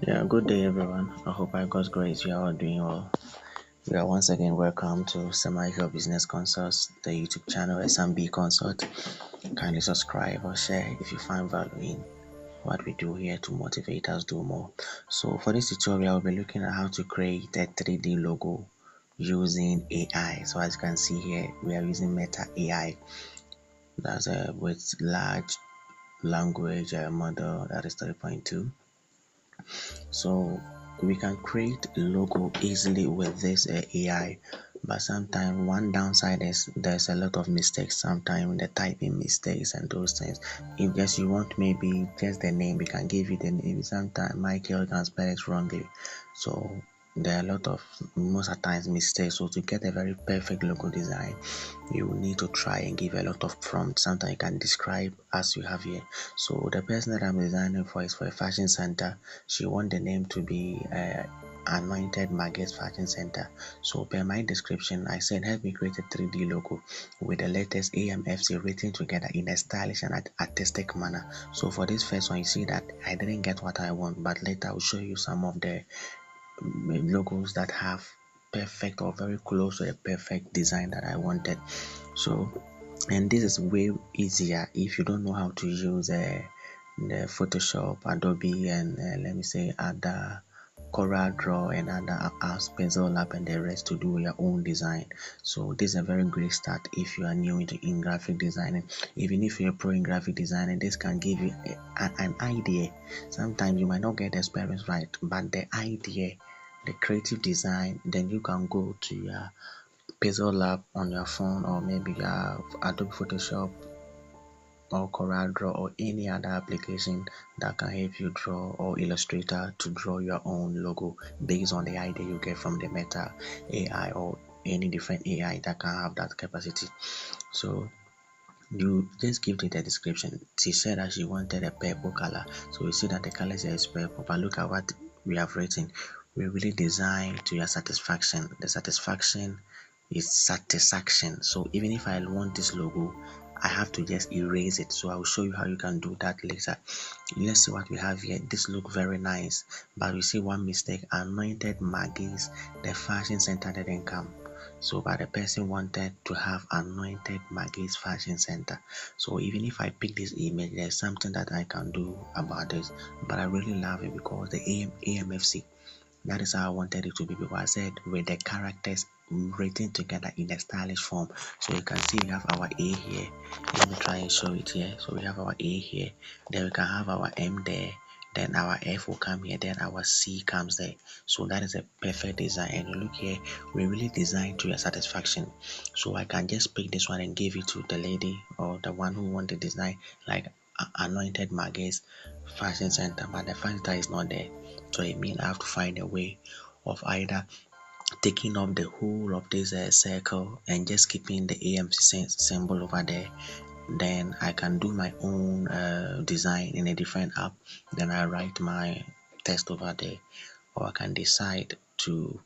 Yeah, good day everyone. I hope by God's grace you are all doing well. We are once again welcome to Semi-Hill Business Consults, the YouTube channel SMB Consult. Kindly subscribe or share if you find value in what we do here to motivate us do more. So for this tutorial, we'll be looking at how to create a 3D logo using AI. So as you can see here, we are using Meta AI. That's with large language model that is 3.2. So we can create a logo easily with this AI, but sometimes one downside is there's a lot of mistakes sometimes, the typing mistakes and those things. If just you want maybe just the name, we can give you the name. Sometimes Michael can spell it wrongly, so there are a lot of most of times mistakes. So to get a very perfect logo design, you need to try and give a lot of prompts. Sometimes you can describe as you have here. So the person that I'm designing for is for a fashion center. She want the name to be Anointed Margaret's Fashion Center. So per my description, I said help me create a 3D logo with the letters AMFC written together in a stylish and artistic manner. So for this first one, you see that I didn't get what I want, but later I'll show you some of the logos that have perfect or very close to a perfect design that I wanted. So, and this is way easier if you don't know how to use the Photoshop, Adobe, and let me say other Corel Draw and other apps, Pencil Lab, and the rest to do your own design. So this is a very great start if you are new in graphic designing. Even if you're a pro in graphic designing, this can give you an idea. Sometimes you might not get the experience right, but the idea, the creative design, then you can go to your Pencil Lab on your phone, or maybe you have Adobe Photoshop or Corel Draw or any other application that can help you draw, or Illustrator to draw your own logo based on the idea you get from the Meta AI or any different AI that can have that capacity. So you just give it a description. She said that she wanted a purple color, so you see that the color here is purple, but look at what we have written. We really design to your satisfaction. The satisfaction is satisfaction. So even if I want this logo, I have to just erase it. So I'll show you how you can do that later. Let's see what we have here. This look very nice, but we see one mistake. Anointed Maggie's, the fashion center didn't come. So but the person wanted to have Anointed Maggie's Fashion Center. So even if I pick this image, there's something that I can do about this. But I really love it because the AMFC, that is how I wanted it to be, because I said with the characters written together in a stylish form. So you can see we have our A here. Let me try and show it here. So we have our A here. Then we can have our M there. Then our F will come here. Then our C comes there. So that is a perfect design. And you look here, we really designed to your satisfaction. So I can just pick this one and give it to the lady or the one who want the design, like Anointed Margaret's Fashion Center, but the fashion center is not there. So it means I have to find a way of either taking off the whole of this circle and just keeping the AMC symbol over there. Then I can do my own design in a different app. Then I write my text over there, or I can decide to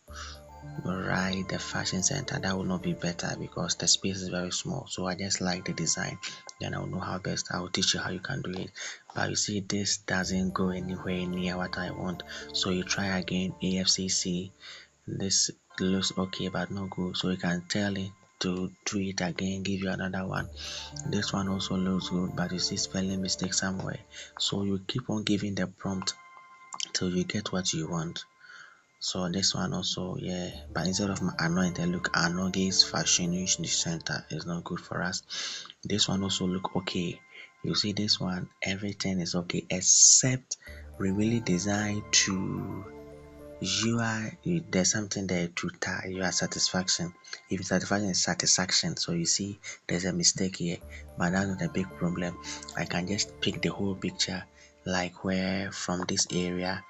write the fashion center. That will not be better because the space is very small. So I just like the design. Then I will know how best. I will teach you how you can do it. But you see, this doesn't go anywhere near what I want. So you try again, AFCC. This looks okay but not good. So you can tell it to do it again, give you another one. This one also looks good, but you see spelling mistake somewhere. So you keep on giving the prompt till you get what you want. So this one also, yeah, but instead of Anointed, look, Anoge's Fashion Center is not good for us. This one also look okay. You see this one, everything is okay except we really designed to there's something there to tie your satisfaction. If satisfaction is satisfaction, so you see there's a mistake here, but that's not a big problem. I can just pick the whole picture, like where from this area,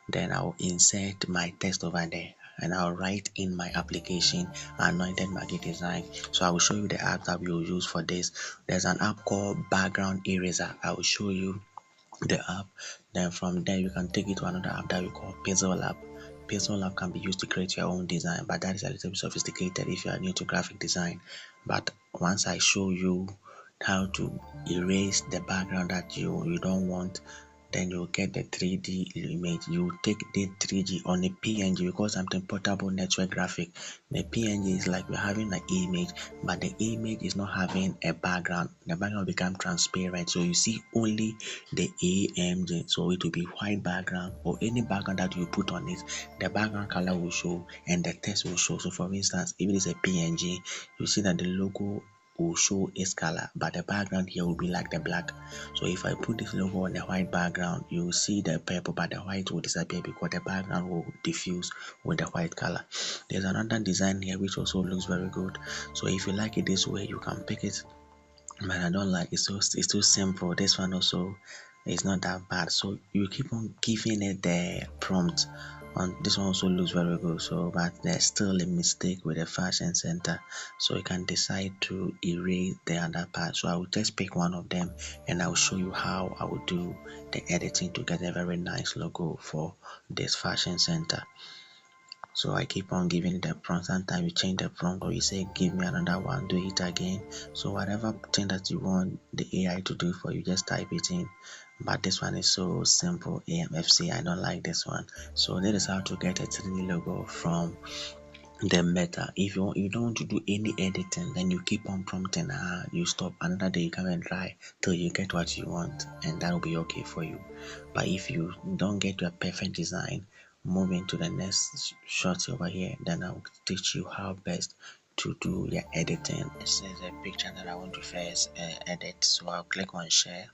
then I'll insert my text over there and I'll write in my application Anointed Maggie Design. So I will show you the app that we will use for this. There's an app called Background Eraser. I will show you the app. Then from there you can take it to another app that we call Pencil Lab. Pencil Lab can be used to create your own design, but that is a little bit sophisticated if you are new to graphic design. But once I show you how to erase the background that you don't want, then you get the 3D image. You take the 3D on a PNG because something portable network graphic. The PNG is like we're having an image, but the image is not having a background. The background become transparent, so you see only the AMG. So it will be white background or any background that you put on it, the background color will show and the text will show. So for instance, if it is a PNG, you see that the logo will show its color, but the background here will be like the black. So if I put this logo on a white background, you will see the purple, but the white will disappear because the background will diffuse with the white color. There's another design here which also looks very good. So if you like it this way, you can pick it, but I don't like it. So it's too simple. This one also is not that bad. So you keep on giving it the prompt. On this one also looks very good. So but there's still a mistake with the fashion center. So you can decide to erase the other part. So I will just pick one of them and I will show you how I will do the editing to get a very nice logo for this fashion center. So I keep on giving the prompt. Sometimes you change the prompt or you say give me another one, do it again. So whatever thing that you want the AI to do for you, just type it in. But this one is so simple. AMFC, I don't like this one. So that is how to get a 3D logo from the Meta. If you don't want to do any editing, then you keep on prompting, you stop, another day you come and try till you get what you want, and that will be okay for you. But if you don't get your perfect design, moving to the next shot over here, then I'll teach you how best to do your editing. This is a picture that I want to first edit, so I'll click on share,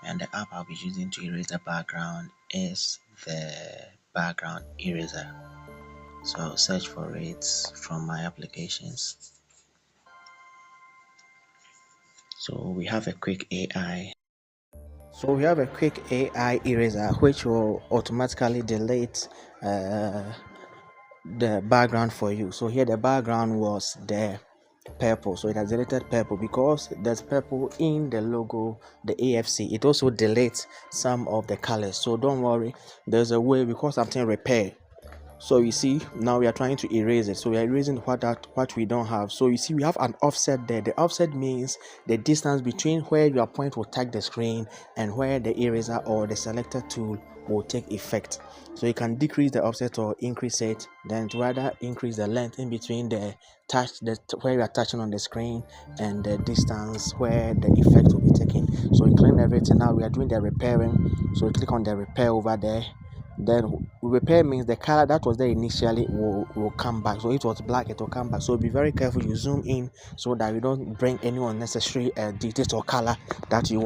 and the app I'll be using to erase the background is the background eraser. So I'll search for it from my applications. So we have a quick AI. So we have a quick AI eraser which will automatically delete the background for you. So here the background was the purple, so it has deleted purple because there's purple in the logo, the AFC. It also deletes some of the colors, so don't worry, there's a way because something repair. So you see, now we are trying to erase it. So we are erasing what we don't have. So you see, we have an offset there. The offset means the distance between where your point will touch the screen and where the eraser or the selector tool will take effect. So you can decrease the offset or increase it. Then to rather increase the length in between the where you are touching on the screen and the distance where the effect will be taken. So we clean everything. Now we are doing the repairing. So we click on the repair over there. Then repair means the color that was there initially will come back. So it was black, it will come back. So be very careful, you zoom in so that you don't bring any unnecessary details or color that you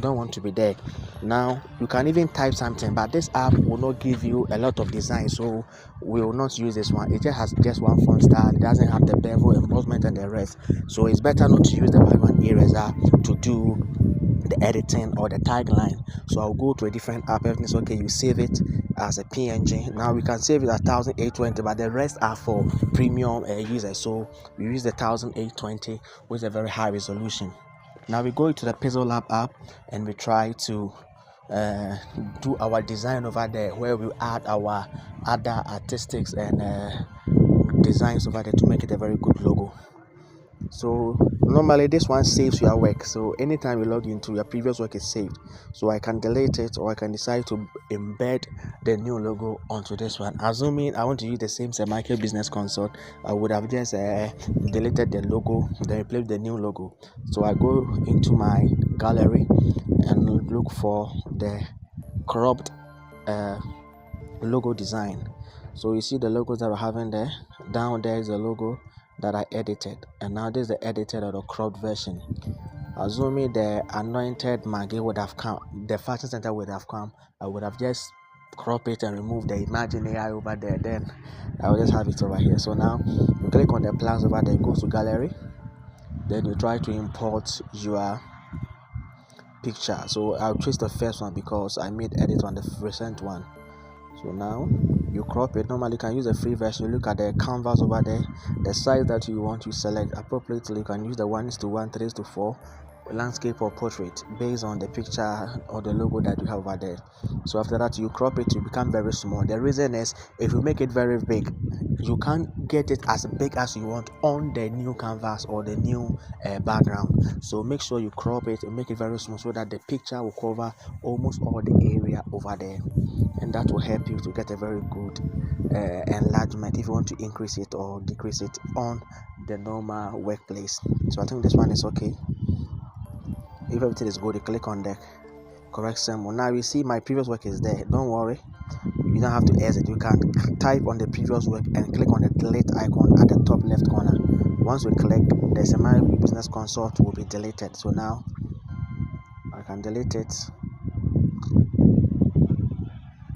don't want to be there. Now you can even type something, but this app will not give you a lot of design, so we will not use this one. It just has just one font style. It doesn't have the bevel, embossment and the rest, so it's better not to use the background eraser to do the editing or the tagline. So I'll go to a different app. Everything's okay, you save it as a PNG. Now we can save it at 1820, but the rest are for premium users, so we use the 1820 with a very high resolution. Now we go to the Pixel Lab app and we try to do our design over there, where we add our other artistics and designs over there to make it a very good logo. So normally this one saves your work, so anytime you log into your previous work is saved. So I can delete it, or I can decide to embed the new logo onto this one. Assuming I want to use the same Semichael Business Consult, I would have just deleted the logo, then replaced the new logo. So I go into my gallery and look for the cropped logo design. So you see the logos that we're having there. Down there is the logo that I edited, and now this is the edited or the cropped version. Assuming the anointed Maggie would have come, the fashion center would have come, I would have just crop it and remove the Imagine AI over there, then I will just have it over here. So now you click on the plans over there, go to gallery, then you try to import your picture. So I'll choose the first one because I made edit on the recent one. So now you crop it. Normally you can use a free version. You look at the canvas over there, the size that you want, you select appropriately. You can use the 1:1, 3:4, landscape or portrait based on the picture or the logo that you have over there. So after that, you crop it to become very small. The reason is, if you make it very big, you can't get it as big as you want on the new canvas or the new background. So make sure you crop it and make it very small so that the picture will cover almost all the area over there, and that will help you to get a very good enlargement if you want to increase it or decrease it on the normal workplace. So I think this one is okay. If everything is good, you click on the correct symbol. Now you see my previous work is there. Don't worry, you don't have to exit. You can type on the previous work and click on the delete icon at the top left corner. Once we click, the Semi Business Consult will be deleted. So now I can delete it.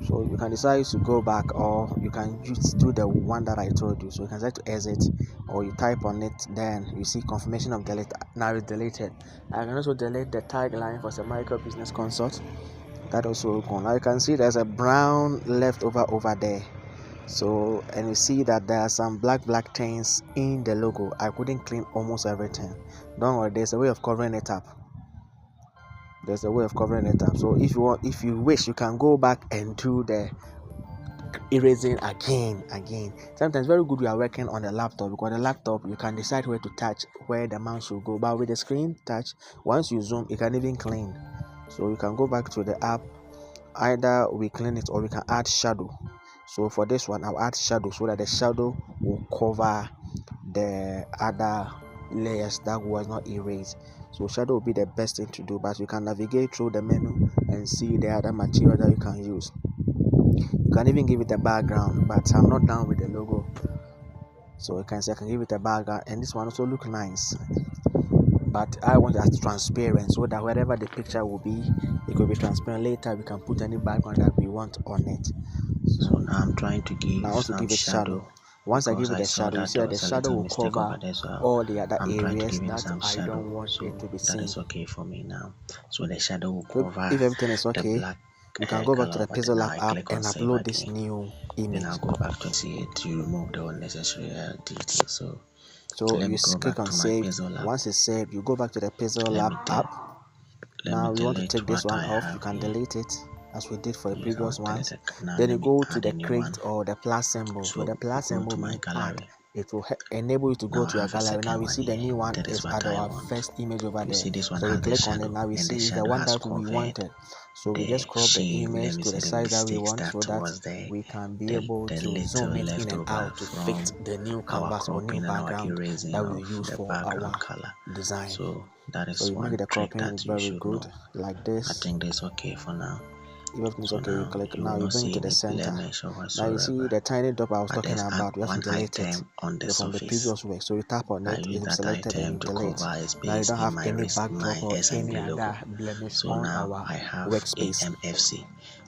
So you can decide to go back, or you can just do the one that I told you. So you can decide to exit, or you type on it, then you see confirmation of delete. Now it's deleted. I can also delete the tagline for Semi Business Consult. That also gone. Now you can see there's a brown leftover over there. So, and you see that there are some black things in the logo. I couldn't clean almost everything. Don't worry, there's a way of covering it up. So if you wish, you can go back and do the erasing again. Sometimes very good we are working on the laptop, because the laptop you can decide where to touch, where the mouse should go, but with the screen touch, once you zoom, you can even clean. So you can go back to the app, either we clean it or we can add shadow. So for this one, I'll add shadow so that the shadow will cover the other layers that was not erased. So shadow will be the best thing to do, but you can navigate through the menu and see the other material that you can use. You can even give it a background, but I'm not done with the logo, so you can say I can give it a background, and this one also look nice, but I want it as transparent so that wherever the picture will be, it could be transparent. Later we can put any background that we want on it. So now I'm trying to give it shadow. Once I give it a shadow, you see that the shadow will cover all the other areas that I don't want it to be seen. That is okay for me now. So the shadow will cover. If everything is okay, you can go back to the Pixel Lab app and upload this new image. Then I'll go back to see it to remove the unnecessary details. So you click on save. Once it's saved, you go back to the Pixel Lab app. Now you want to take this one off, you can delete it as we did for the previous ones. Then you go to the crate or the plus symbol. So the plus symbol means add. It will enable you to go to your gallery. Now we see the new one is at our first image over there. So we click on it. Now we see the one that we wanted. So we just crop the image to the size that we want, so that we can be able to zoom it in and out to fit the new canvas or new background that we use for our design. So that is so you make the cropping very good, like this. I think that's okay for now. If everything's okay, you click. Now you bring it to the center. Now you see the tiny dot I was talking about. We have to delete it from the previous way. So you tap on it, it's selected and delete. Now you don't have any backdrop or any other blemish on our workspace.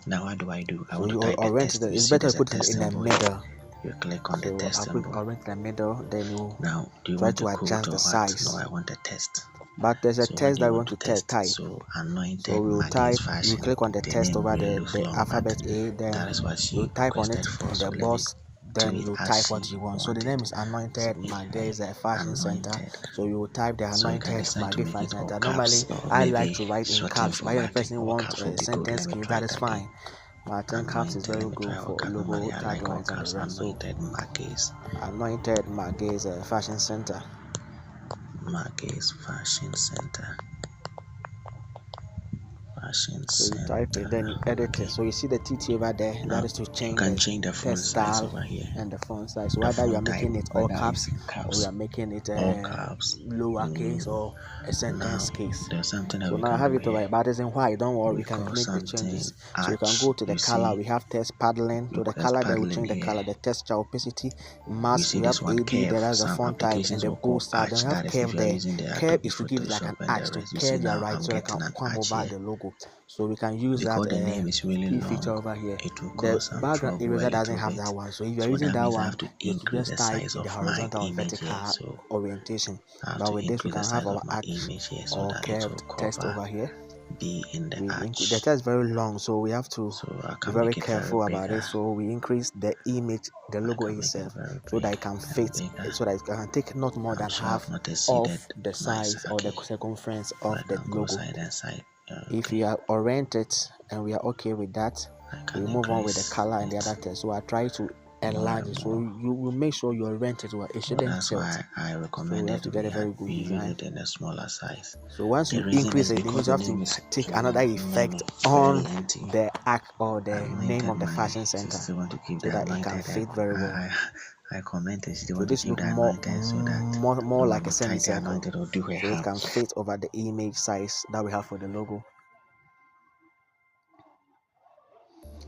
Now what do? So you orient it. It's better to put it in the middle. You click on the test symbol. Orient in the middle, then you now do you try want to adjust the size. No, I want a test. But there's a text that I want to type. So anointed. So we will type. You click on the text over there, the alphabet A. Then you type on it on the box. Then you type what you want. So the name is Anointed Magazine Fashion Center. So you will type the Anointed Magazine Fashion Center. Normally, I like to write in caps, but if the person wants a sentence key, that is fine. But I think caps is very good for logo taglines and the rest. So Anointed Magazine Fashion Center. Marquez Fashion Center. So you type it, then you edit it. So you see the TT over there. That is to change the font style over here and the font size. So whether you are making it all caps or you are making it lowercase or a sentence case. So now I have it over here, but it's in white. Don't worry, we can make the changes. So you can go to the color. We have text paddling. To the color, then we change the color, the texture, opacity, mask. We have AD. There is the font type and the bold style. Then we have curve there. Curve is to give like an arch to curve your right so it can come over the logo. So we can use that key feature over here. The background eraser doesn't have that one. So if you're using that one, you just type the horizontal or vertical orientation. But with this, we can have our arch or curved text over here. be in the the arch. text is very long, so we have to So I be can very make it very careful about bigger. it. So we increase the image, the I logo can make it itself, very so that big it can and fit, bigger. so that it can take not more I'm than sure half I've not of exceeded the my size or the okay. circumference So of I the can go logo. side and side. If Okay. we are oriented and we are okay with that, I we can move on with the increase color and the it other text. So I try to more enlarge and it, so more. you will make sure you orient it well. It So shouldn't that's tilt. why I So we have recommended to get a very good we use design. it in a smaller size. So once The you reason increase is it, it means because you the have to name is take too another name effect very on empty. the arc or the I've name minted of the my fashion center, still want to keep so that that it can minted. fit very well. I commented still So want to this keep look that more minted so that more no like one a will type the semicircle, anointed or do a so it can house. fit over the image size that we have for the logo.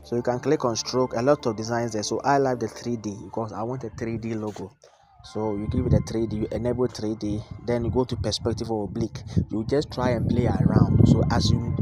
So you can click on stroke, a lot of designs there. So I like the 3D because I want a 3D logo. So you give it a 3D, you enable 3D, then you go to perspective or oblique. You just try and play around. So as you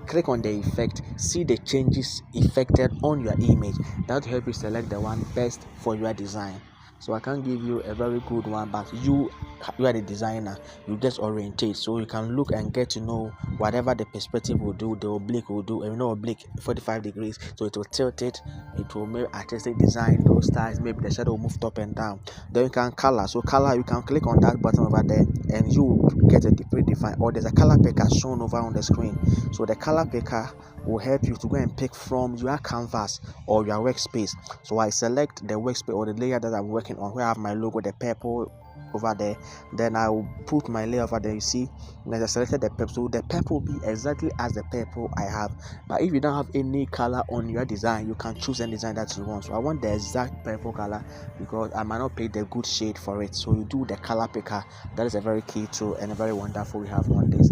click on the effect, see the changes effected on your image. That will help you select the one best for your design. So I can't give you a very good one, but you are the designer, you just orientate, so you can look and get to know whatever the perspective will do, the oblique will do. And you know, oblique 45 degrees, so it will tilt it, it will make artistic design, those styles, maybe the shadow will move up and down. Then you can color, so color, you can click on that button over there and you will get a predefined, or there's a color picker shown over on the screen. So the color picker will help you to go and pick from your canvas or your workspace. So I select the workspace or the layer that I'm working on, where I have my logo, the purple over there. Then I will put my layer over there. You see, when I selected the purple, so the purple will be exactly as the purple I have. But if you don't have any color on your design, you can choose any design that you want. So I want the exact purple color because I might not pay the good shade for it. So you do the color picker. That is a very key tool and a very wonderful we have on this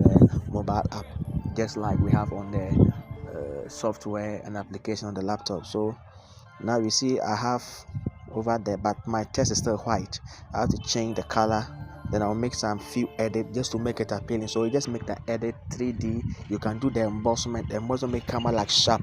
mobile app, just like we have on the software and application on the laptop. So now you see I have over there, but my text is still white. I have to change the color, then I'll make some few edits just to make it appealing. So you just make the edit 3D. You can do the embossment. The embossment make camera like sharp,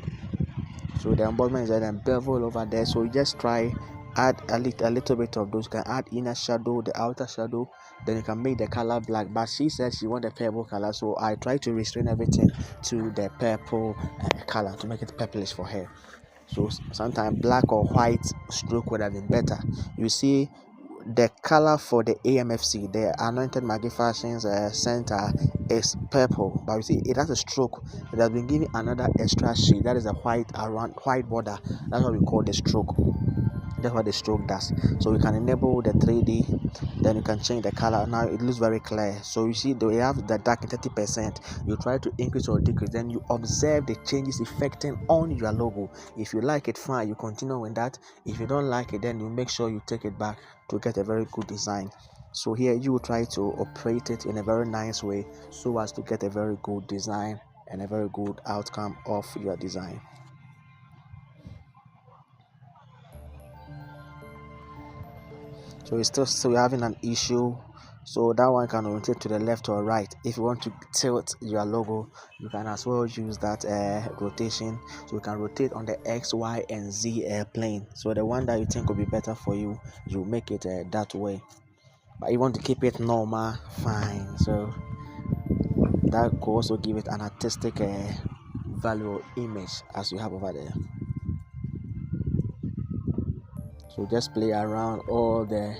so the embossment is then bevel over there. So you just try add a little bit of those. You can add inner shadow, the outer shadow, then you can make the color black. But she says she want the purple color, so I try to restrain everything to the purple color to make it purplish for her. So sometimes black or white stroke would have been better. You see, the color for the AMFC, the Anointed Maggie Fashions Center, is purple, but you see it has a stroke. It has been given another extra shade, that is a white around white border. That's what we call the stroke. That's what the stroke does. So you can enable the 3D, then you can change the color. Now it looks very clear. So you see, we have the dark 30%. You try to increase or decrease, then you observe the changes affecting on your logo. If you like it, fine, you continue with that. If you don't like it, then you make sure you take it back to get a very good design. So here you will try to operate it in a very nice way so as to get a very good design and a very good outcome of your design. So it's still having an issue, so that one can rotate to the left or right. If you want to tilt your logo, you can as well use that rotation, so you can rotate on the X, Y and Z plane. So the one that you think will be better for you, you make it that way. But you want to keep it normal, fine. So that could also give it an artistic value or image as you have over there. So just play around all the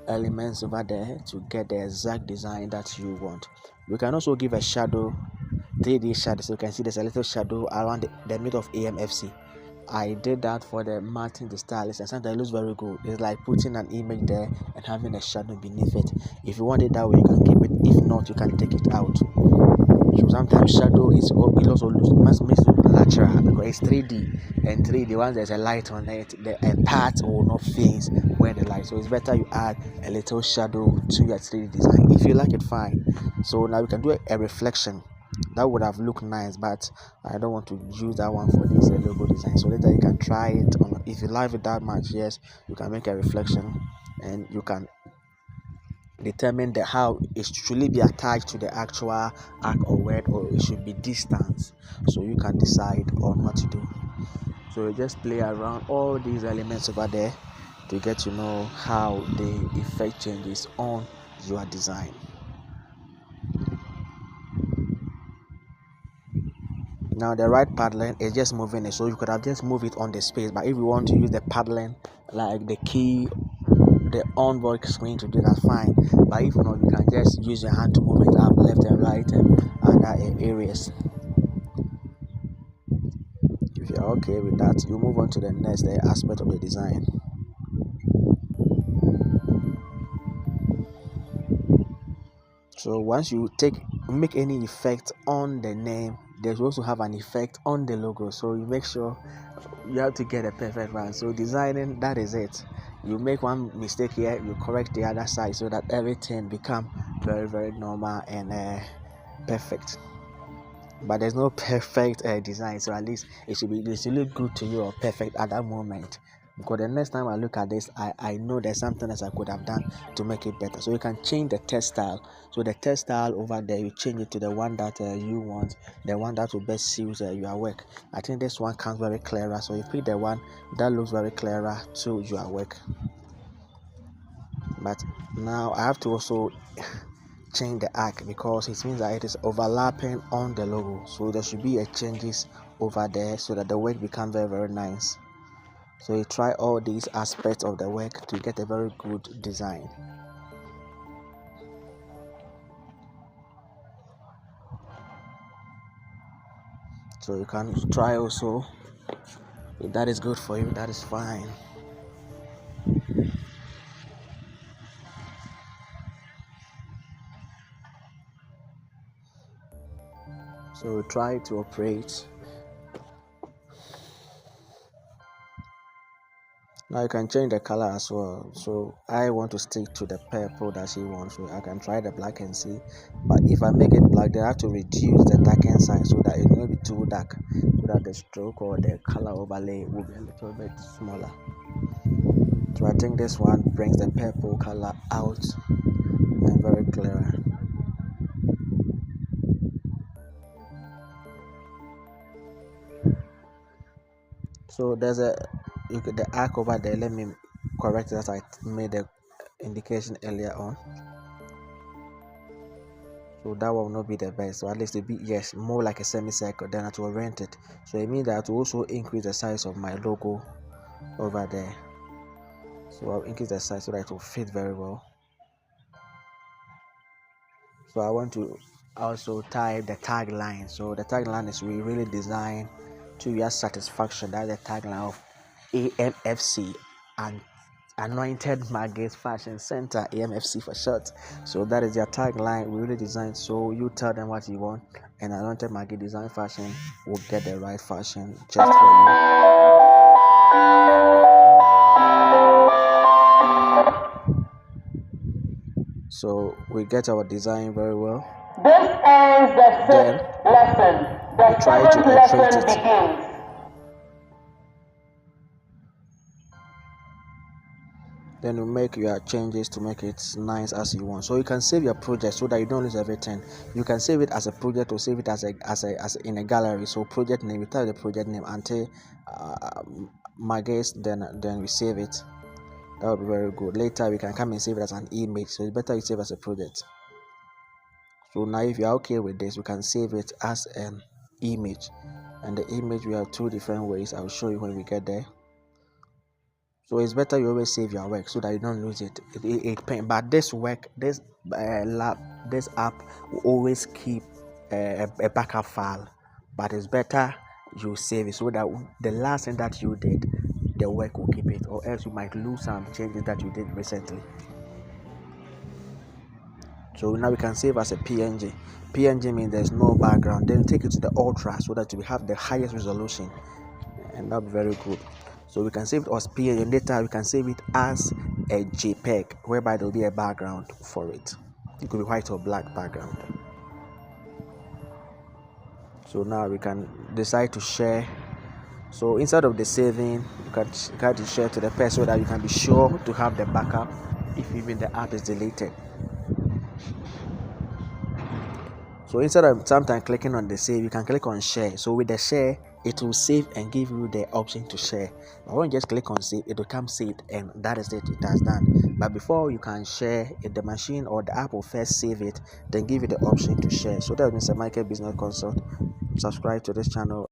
elements over there to get the exact design that you want. You can also give a shadow, 3D shadow, so you can see there's a little shadow around the middle of AMFC. I did that for the Martin the Stylist, and sometimes it looks very good. It's like putting an image there and having a shadow beneath it. If you want it that way, you can keep it. If not, you can take it out. So sometimes shadow is also makes it look natural because it's 3D, and 3D once there's a light on it, the part will not face where the light. So it's better you add a little shadow to your 3D design. If you like it, fine. So now we can do a reflection. That would have looked nice, but I don't want to use that one for this logo design. So later you can try it on. If you like it that much, yes, you can make a reflection, and you can determine how it should be attached to the actual arc or word, or it should be distance. So you can decide on what to do. So you just play around all these elements over there to get to know how the effect changes on your design. Now the right paddling is just moving it, so you could have just moved it on the space, but if you want to use the paddling like the key, the onboard screen to do that, fine. But if not, you can just use your hand to move it up, left and right, and other areas. If you're okay with that, you move on to the next aspect of the design. So once you make any effect on the name, there's also have an effect on the logo, so you make sure you have to get a perfect one. So designing, that is it. You make one mistake here, you correct the other side so that everything become very, very normal and perfect. But there's no perfect design, so at least it should look good to you or perfect at that moment, because the next time I look at this, I know there's something else I could have done to make it better. So you can change the text style. So the text style over there, you change it to the one that you want, the one that will best suit your work. I think this one comes very clearer, so you pick the one that looks very clearer to your work. But now I have to also change the arc, because it means that it is overlapping on the logo, so there should be a changes over there so that the work becomes very, very nice. So you try all these aspects of the work to get a very good design. So you can try also. If that is good for you, that is fine. So try to operate. Now you can change the color as well. So I want to stick to the purple that she wants, so I can try the black and see. But if I make it black, then I have to reduce the darken side so that it will not be too dark, so that the stroke or the color overlay will be a little bit smaller. So I think this one brings the purple color out and very clear. So there's the arc over there. Let me correct that. I made the indication earlier on. So that will not be the best. So at least it be, yes, more like a semicircle, then it will rent it. So it means that will also increase the size of my logo over there. So I'll increase the size so that it will fit very well. So I want to also type the tagline. So the tagline is we really design to your satisfaction. That's the tagline of AMFC, and Anointed Margates Fashion Center, AMFC for short. So that is their tagline. We really design, so you tell them what you want, and Anointed Margates Design Fashion will get the right fashion just for you. So we get our design very well. This ends the sixth lesson. The seventh lesson begins. Then you make your changes to make it nice as you want. So you can save your project so that you don't lose everything. You can save it as a project or save it as in a gallery. So project name, you type the project name until Margates, then we save it. That would be very good. Later we can come and save it as an image. So it's better you save as a project. So now if you are okay with this, we can save it as an image. And the image, we have two different ways. I'll show you when we get there. So it's better you always save your work so that you don't lose it. But this work, this app will always keep a backup file. But it's better you save it so that the last thing that you did, the work will keep it, or else you might lose some changes that you did recently. So now we can save as a PNG. PNG means there's no background. Then take it to the ultra so that we have the highest resolution, and that'll be very good. So we can save it as PNG. Later we can save it as a JPEG, whereby there will be a background for it. It could be white or black background. So now we can decide to share. So instead of the saving, you can decide to share to the person so that you can be sure to have the backup if even the app is deleted. So instead of sometimes clicking on the save, you can click on share. So with the share, it will save and give you the option to share. But when you just click on save, it will come saved, and that is it, it has done. But before you can share it, the machine or the app will first save it, then give you the option to share. So that was Mr. Michael Business Consult. Subscribe to this channel.